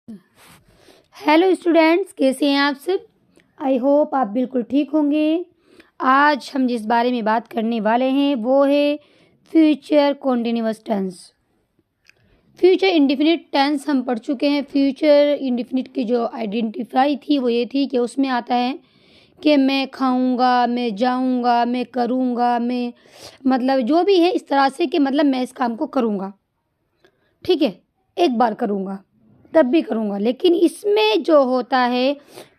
Hello students, कैसे हैं आप सब। आई होप आप बिल्कुल ठीक होंगे। आज हम जिस बारे में बात करने वाले हैं वो है future continuous tense. Future indefinite tense हम पढ़ चुके हैं। फ्यूचर इंडेफिनिट की जो आइडेंटिफाई थी वो ये थी कि उसमें आता है कि मैं खाऊंगा, मैं जाऊंगा, मैं करूंगा, मैं मतलब जो भी है इस तरह से कि मतलब मैं इस काम को करूंगा, ठीक है, एक बार करूंगा तब भी करूंगा। लेकिन इसमें जो होता है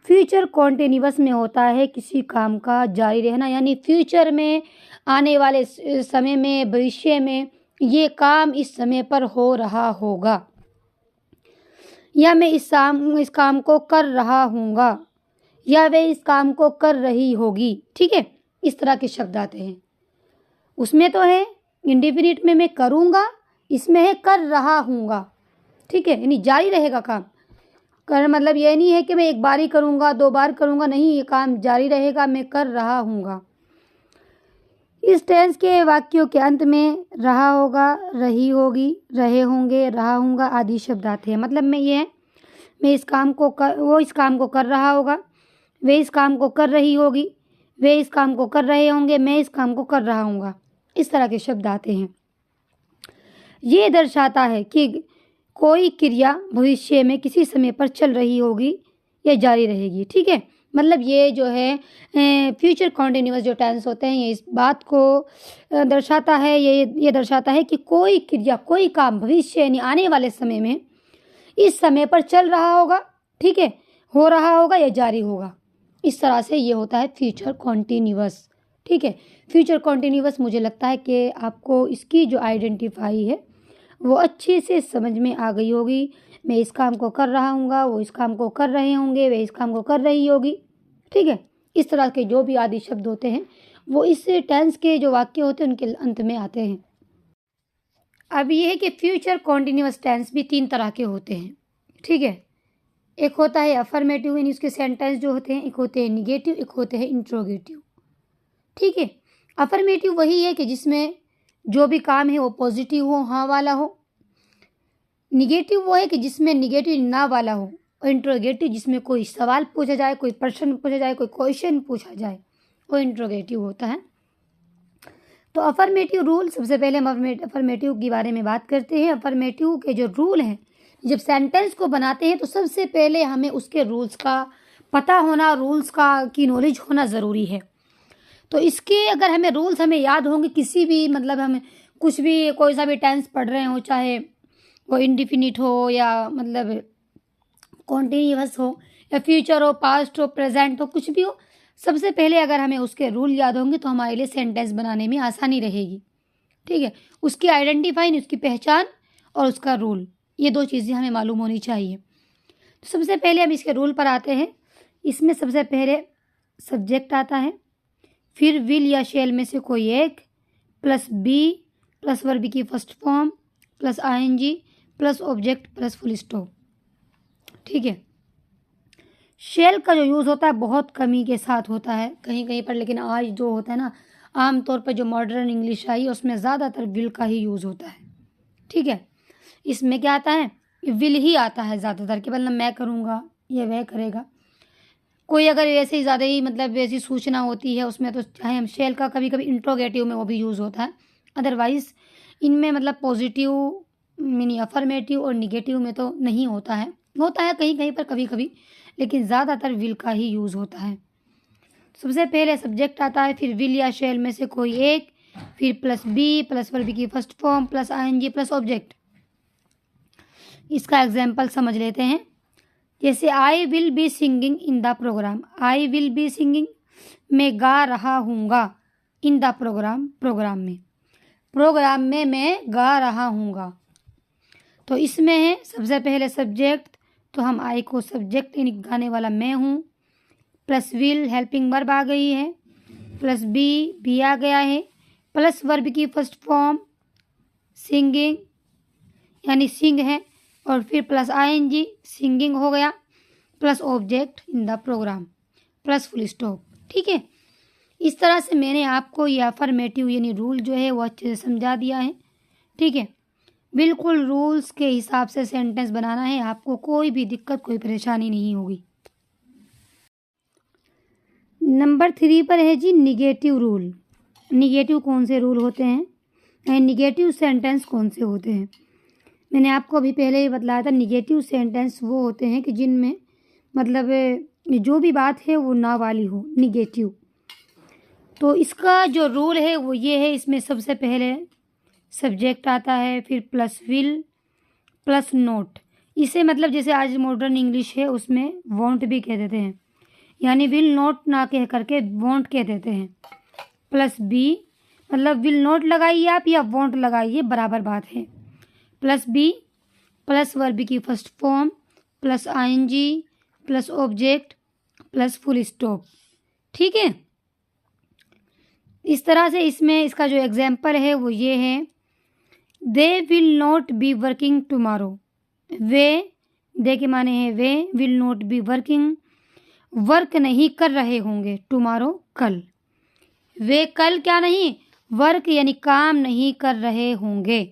फ्यूचर कॉन्टिन्यूअस में होता है किसी काम का जारी रहना, यानी फ्यूचर में आने वाले समय में, भविष्य में ये काम इस समय पर हो रहा होगा, या मैं इस काम को कर रहा हूँगा, या वे इस काम को कर रही होगी, ठीक है। इस तरह के शब्द आते हैं। उसमें तो है इंडेफिनिट में मैं करूँगा, इसमें है कर रहा हूँगा, ठीक है, यानी जारी रहेगा काम। कर मतलब ये नहीं है कि मैं एक बार ही करूँगा, दो बार करूँगा, नहीं, ये काम जारी रहेगा, मैं कर रहा हूँगा। इस टेंस के वाक्यों के अंत में रहा होगा, रही होगी, रहे होंगे, रहा हूँगा आदि शब्द आते हैं। मतलब में ये है मैं इस काम को वो इस काम को कर रहा होगा, वे इस काम को कर रही होगी, वे इस काम को कर रहे होंगे, मैं इस काम को कर रहा हूँगा। इस तरह के शब्द आते हैं। ये दर्शाता है कि कोई क्रिया भविष्य में किसी समय पर चल रही होगी या जारी रहेगी, ठीक है। मतलब ये जो है फ्यूचर कॉन्टिन्यूअस जो टेंस होते हैं ये इस बात को दर्शाता है, ये दर्शाता है कि कोई क्रिया, कोई काम भविष्य यानी आने वाले समय में इस समय पर चल रहा होगा, ठीक है, हो रहा होगा या जारी होगा। इस तरह से ये होता है फ्यूचर कॉन्टिन्यूअस, ठीक है। फ्यूचर कॉन्टिन्यूअस मुझे लगता है कि आपको इसकी जो आइडेंटिफाई है वो अच्छे से समझ में आ गई होगी। मैं इस काम को कर रहा हूँगा, वो इस काम को कर रहे होंगे, वे इस काम को कर रही होगी, ठीक है। इस तरह के जो भी आदि शब्द होते हैं वो इस टेंस के जो वाक्य होते हैं उनके अंत में आते हैं। अब ये है कि फ्यूचर कॉन्टिन्यूअस टेंस भी तीन तरह के होते हैं, ठीक है। एक होता है अफर्मेटिव, यानी उसके सेंटेंस जो होते हैं, एक होते हैं निगेटिव, एक होते हैं इंट्रोगेटिव, ठीक है। अफर्मेटिव वही है कि जिसमें जो भी काम है वो पॉजिटिव हो, हाँ वाला हो। निगेटिव वो है कि जिसमें निगेटिव ना वाला हो। और इंट्रोगेटिव जिसमें कोई सवाल पूछा जाए, कोई प्रश्न पूछा जाए, कोई क्वेश्चन पूछा जाए, वो इंट्रोगेटिव होता है। तो अफर्मेटिव रूल, सबसे पहले हम अफर्मेटिव के बारे में बात करते हैं। अफर्मेटिव के जो रूल हैं, जब सेंटेंस को बनाते हैं तो सबसे पहले हमें उसके रूल्स का पता होना, रूल्स का की नॉलेज होना ज़रूरी है। तो इसके अगर हमें रूल्स हमें याद होंगे, किसी भी मतलब हमें कुछ भी कोई सा भी टेंस पढ़ रहे हो, चाहे वो इंडिफिनिट हो या मतलब कॉन्टिन्यूअस हो या फ्यूचर हो, पास्ट हो, प्रेजेंट हो, कुछ भी हो, सबसे पहले अगर हमें उसके रूल याद होंगे तो हमारे लिए सेंटेंस बनाने में आसानी रहेगी, ठीक है। उसकी आइडेंटिफाई, उसकी पहचान और उसका रूल, ये दो चीज़ें हमें मालूम होनी चाहिए। तो सबसे पहले हम इसके रूल पर आते हैं। इसमें सबसे पहले सब्जेक्ट आता है, फिर विल या शेल में से कोई एक, प्लस बी, प्लस वर्ब की first form, plus ING, plus object, plus full stop, ठीक है। शेल का जो यूज़ होता है बहुत कमी के साथ होता है कहीं कहीं पर, लेकिन आज जो होता है ना, आमतौर पर जो मॉडर्न इंग्लिश आई है उसमें ज़्यादातर विल का ही यूज़ होता है, ठीक है। इसमें क्या आता है, विल ही आता है ज़्यादातर, कि मतलब मैं करूँगा या वह करेगा। कोई अगर वैसे ही ज़्यादा ही मतलब वैसी सूचना होती है उसमें तो चाहे हम शेल का कभी कभी इंट्रोगेटिव में वो भी यूज़ होता है। अदरवाइज़ इनमें मतलब पॉजिटिव मीनी अफर्मेटिव और निगेटिव में तो नहीं होता है, होता है कहीं कहीं पर कभी कभी, लेकिन ज़्यादातर विल का ही यूज़ होता है। सबसे पहले सब्जेक्ट आता है, फिर विल या शेल में से कोई एक, फिर प्लस बी, प्लस वर्ब की first form, plus ING, plus object. इसका एग्जाम्पल समझ लेते हैं। जैसे I will be singing in the programme, I will be singing, मैं गा रहा हूँगा, इन द प्रोग्राम, प्रोग्राम में मैं गा रहा हूँगा। तो इसमें है सबसे पहले सब्जेक्ट, तो हम आई को सब्जेक्ट यानी गाने वाला मैं हूँ, प्लस विल हेल्पिंग वर्ब आ गई है, प्लस बी आ गया है, प्लस वर्ब की फर्स्ट फॉर्म सिंगिंग यानी सिंग है, और फिर प्लस आईएनजी सिंगिंग हो गया, plus object in the programme, plus full stop, ठीक है। इस तरह से मैंने आपको ये अफर्मेटिव यानी रूल जो है वो अच्छे से समझा दिया है, ठीक है। बिल्कुल रूल्स के हिसाब से सेंटेंस बनाना है, आपको कोई भी दिक्कत कोई परेशानी नहीं होगी। नंबर 3 पर है जी निगेटिव रूल। निगेटिव कौन से रूल होते हैं, निगेटिव सेंटेंस कौन से होते हैं? मैंने आपको अभी पहले ही बतलाया था, निगेटिव सेंटेंस वो होते हैं कि जिनमें मतलब जो भी बात है वो ना वाली हो, निगेटिव। तो इसका जो रूल है वो ये है, इसमें सबसे पहले सब्जेक्ट आता है, फिर प्लस विल प्लस नोट। इसे मतलब जैसे आज मॉडर्न इंग्लिश है उसमें वॉन्ट भी कह देते हैं, यानी विल नोट ना कह करके वॉन्ट कह देते हैं। प्लस बी मतलब विल नोट लगाइए आप या वॉन्ट लगाइए, बराबर बात है। प्लस बी प्लस वर्ब की first form plus ING plus object plus full stop. ठीक है, इस तरह से इसमें इसका जो एग्जाम्पल है वो ये है, they will not be working tomorrow. वे, दे के माने हैं वे, will not be working, work नहीं कर रहे होंगे, टुमारो कल। वे कल क्या नहीं, वर्क यानी काम नहीं कर रहे होंगे।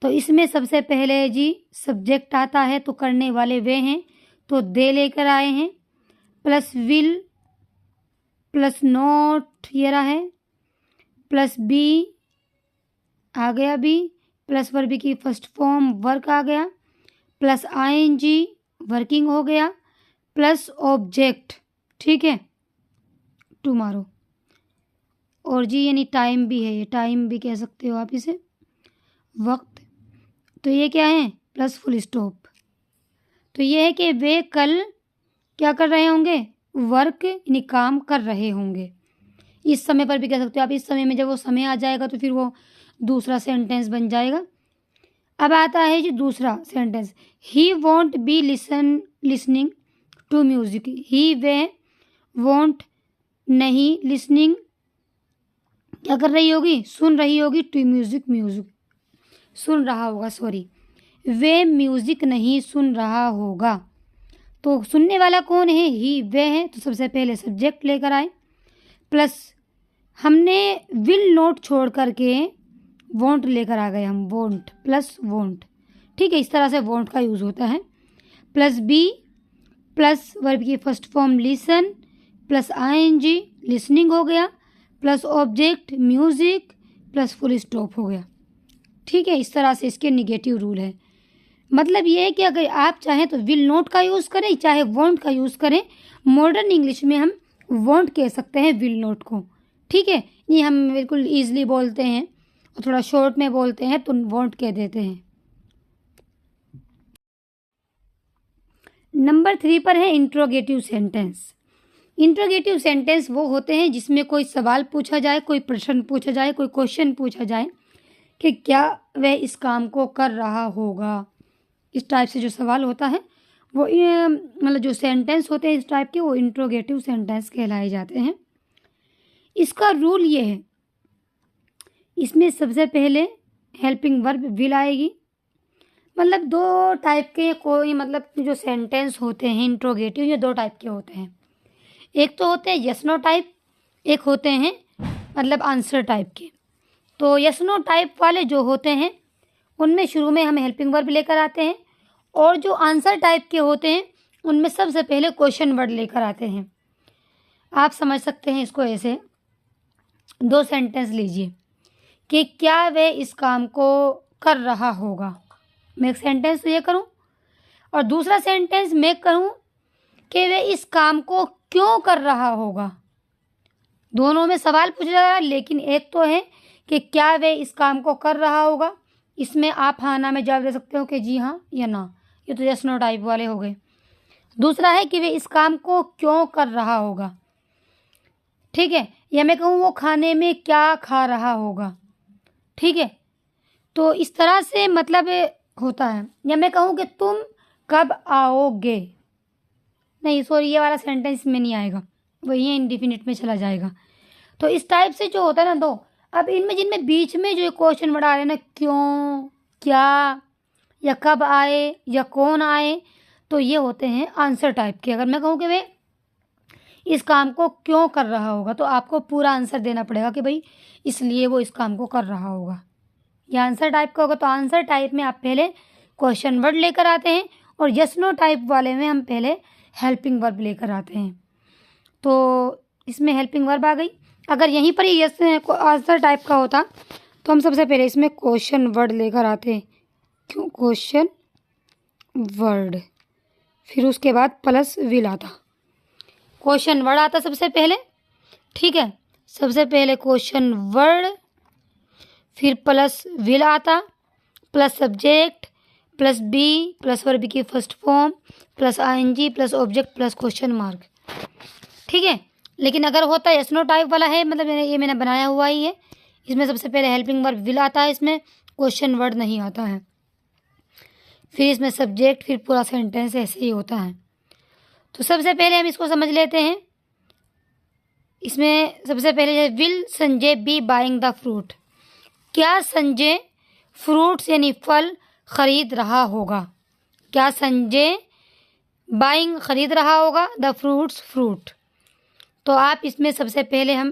तो इसमें सबसे पहले जी सब्जेक्ट आता है, तो करने वाले वे हैं, तो दे लेकर आए हैं। प्लस विल प्लस नॉट ये रहा है, प्लस बी आ गया बी, प्लस वर्ब की फर्स्ट फॉर्म वर्क आ गया, प्लस आईएनजी वर्किंग हो गया, प्लस ऑब्जेक्ट, ठीक है, टुमारो। और जी यानी टाइम भी है, ये टाइम भी कह सकते हो आप इसे, वक्त। तो ये क्या है, प्लस फुल स्टॉप। तो ये है कि वे कल क्या कर रहे होंगे, वर्क यानी काम कर रहे होंगे। इस समय पर भी कह सकते हो आप, इस समय में जब वो समय आ जाएगा तो फिर वो दूसरा सेंटेंस बन जाएगा। अब आता है जी दूसरा sentence, he won't be listening to music. He वे वॉन्ट नहीं, लिसनिंग क्या कर रही होगी, सुन रही होगी, टू म्यूजिक म्यूजिक सुन रहा होगा, सॉरी, वे म्यूजिक नहीं सुन रहा होगा। तो सुनने वाला कौन है, ही वे है, तो सबसे पहले सब्जेक्ट लेकर आए, प्लस हमने विल नोट छोड़ करके वॉन्ट लेकर आ गए हम, वॉन्ट प्लस वॉन्ट। ठीक है, इस तरह से वॉन्ट का यूज़ होता है। प्लस बी प्लस वर्ब की first form listen plus ING listening हो गया, plus object music plus full stop हो गया। ठीक है, इस तरह से इसके निगेटिव रूल है। मतलब ये है कि अगर आप चाहें तो विल नोट का यूज़ करें, चाहे वॉन्ट का यूज़ करें। मॉडर्न इंग्लिश में हम वॉन्ट कह सकते हैं विल नोट को। ठीक है, ये हम बिल्कुल ईजिली बोलते हैं और थोड़ा शॉर्ट में बोलते हैं तो वॉन्ट कह देते हैं। नंबर 3 पर है इंट्रोगेटिव सेंटेंस। इंट्रोगेटिव सेंटेंस वो होते हैं जिसमें कोई सवाल पूछा जाए, कोई प्रश्न पूछा जाए, कोई क्वेश्चन पूछा जाए कि क्या वह इस काम को कर रहा होगा। इस टाइप से जो सवाल होता है वो मतलब जो सेंटेंस होते हैं इस टाइप के, वो इंट्रोगेटिव सेंटेंस कहलाए जाते हैं। इसका रूल ये है, इसमें सबसे पहले हेल्पिंग वर्ब विल आएगी। मतलब दो टाइप के कोई मतलब जो सेंटेंस होते हैं इंट्रोगेटिव, ये दो टाइप के होते हैं। एक तो होते हैं यस नो टाइप, एक होते हैं मतलब आंसर टाइप के। तो यस नो टाइप वाले जो होते हैं उनमें शुरू में हम हेल्पिंग वर्ब लेकर आते हैं, और जो आंसर टाइप के होते हैं उनमें सबसे पहले क्वेश्चन वर्ड लेकर आते हैं। आप समझ सकते हैं इसको ऐसे, दो सेंटेंस लीजिए कि क्या वह इस काम को कर रहा होगा। मैं एक सेंटेंस तो ये करूं और दूसरा सेंटेंस मैं करूं कि वह इस काम को क्यों कर रहा होगा। दोनों में सवाल पूछा जा रहा है, लेकिन एक तो है कि क्या वह इस काम को कर रहा होगा, इसमें आप हाँ ना में जवाब दे सकते हो कि जी हाँ या ना, ये तो यस नो टाइप वाले हो गए। दूसरा है कि वे इस काम को क्यों कर रहा होगा। ठीक है, या मैं कहूँ वो खाने में क्या खा रहा होगा। ठीक है, तो इस तरह से मतलब होता है। या मैं कहूँ कि तुम कब आओगे, नहीं सॉरी ये वाला सेंटेंस में नहीं आएगा, वही इंडिफिनिट में चला जाएगा। तो इस टाइप से जो होता है ना, दो अब इनमें जिनमें बीच में जो क्वेश्चन वर्ड आ रहे हैं ना, क्यों, क्या, या कब आए, या कौन आए, तो ये होते हैं आंसर टाइप के। अगर मैं कहूँ कि वे इस काम को क्यों कर रहा होगा, तो आपको पूरा आंसर देना पड़ेगा कि भाई इसलिए वो इस काम को कर रहा होगा। ये आंसर टाइप का होगा तो आंसर टाइप में आप पहले क्वेश्चन वर्ड लेकर आते हैं और यस नो टाइप वाले में हम पहले हेल्पिंग वर्ब लेकर आते हैं। तो इसमें हेल्पिंग वर्ब आ गई। अगर यहीं पर ही यस आंसर टाइप का होता तो हम सबसे पहले इसमें क्वेश्चन वर्ड लेकर आते हैं। क्यों? क्वेश्चन वर्ड, फिर उसके बाद प्लस विल आता। क्वेश्चन वर्ड आता सबसे पहले, ठीक है। सबसे पहले क्वेश्चन वर्ड, फिर प्लस विल आता, plus subject, plus be, plus verb की first form, plus ING, plus object, plus question mark, ठीक है। लेकिन अगर होता यस नो टाइप वाला है, मतलब ये मैंने बनाया हुआ ही है, इसमें सबसे पहले हेल्पिंग वर्ब विल आता है, इसमें क्वेश्चन वर्ड नहीं आता है, फिर इसमें सब्जेक्ट, फिर पूरा सेंटेंस ऐसे ही होता है। तो सबसे पहले हम इसको समझ लेते हैं। इसमें सबसे पहले will Sanjay B buying the fruit, क्या संजय फ्रूट्स यानी फल खरीद रहा होगा? क्या संजय बाइंग खरीद रहा होगा द फ्रूट्स फ्रूट? तो आप इसमें सबसे पहले हम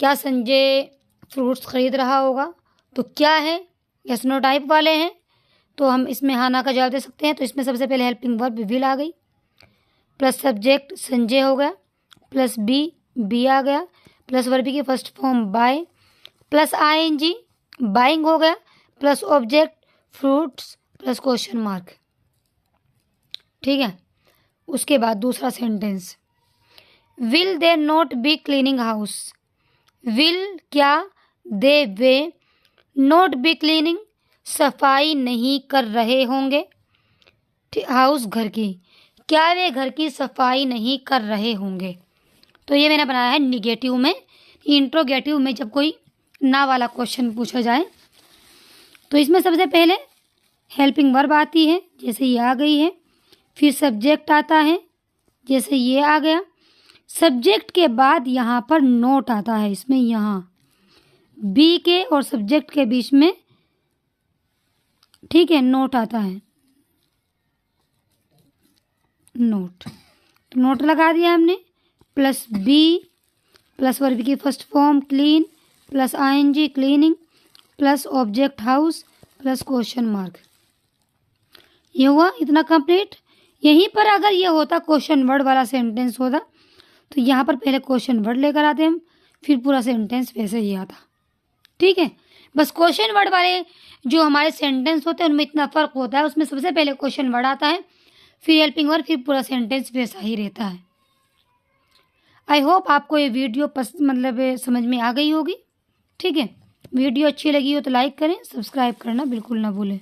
क्या संजय फ्रूट्स खरीद रहा होगा, तो क्या है? यस नो टाइप वाले हैं तो हम इसमें हाँ ना का जवाब दे सकते हैं। तो इसमें सबसे पहले हेल्पिंग वर्ब विल आ गई, प्लस सब्जेक्ट संजय हो गया, प्लस बी आ गया, प्लस वर्ब की first form buy, plus ING buying हो गया, plus object fruits, plus question mark, ठीक है। उसके बाद दूसरा sentence, will they not be cleaning house, will क्या दे वे नॉट बी क्लीनिंग सफाई नहीं कर रहे होंगे, हाउस घर की, क्या वे घर की सफाई नहीं कर रहे होंगे? तो ये मैंने बनाया है निगेटिव में। इंट्रोगेटिव में जब कोई ना वाला क्वेश्चन पूछा जाए तो इसमें सबसे पहले हेल्पिंग वर्ब आती है, जैसे ये आ गई है, फिर सब्जेक्ट आता है, जैसे ये आ गया। सब्जेक्ट के बाद यहाँ पर नोट आता है, इसमें यहाँ बी के और सब्जेक्ट के बीच में, ठीक है, नोट आता है, नोट। तो नोट लगा दिया हमने, प्लस बी, प्लस वर्ब की first form clean, plus ING cleaning, plus object house, plus question mark. ये हुआ इतना कंप्लीट। यहीं पर अगर ये होता क्वेश्चन वर्ड वाला सेंटेंस होता तो यहाँ पर पहले क्वेश्चन वर्ड लेकर आते हम, फिर पूरा सेंटेंस वैसे ही आता, ठीक है। बस क्वेश्चन वर्ड वाले जो हमारे सेंटेंस होते हैं उनमें इतना फ़र्क होता है, उसमें सबसे पहले क्वेश्चन वर्ड आता है, फिर हेल्पिंग वर्ब, फिर पूरा सेंटेंस वैसा ही रहता है। आई होप आपको ये वीडियो मतलब समझ में आ गई होगी, ठीक है। वीडियो अच्छी लगी हो तो लाइक करें, सब्सक्राइब करना बिल्कुल ना भूलें।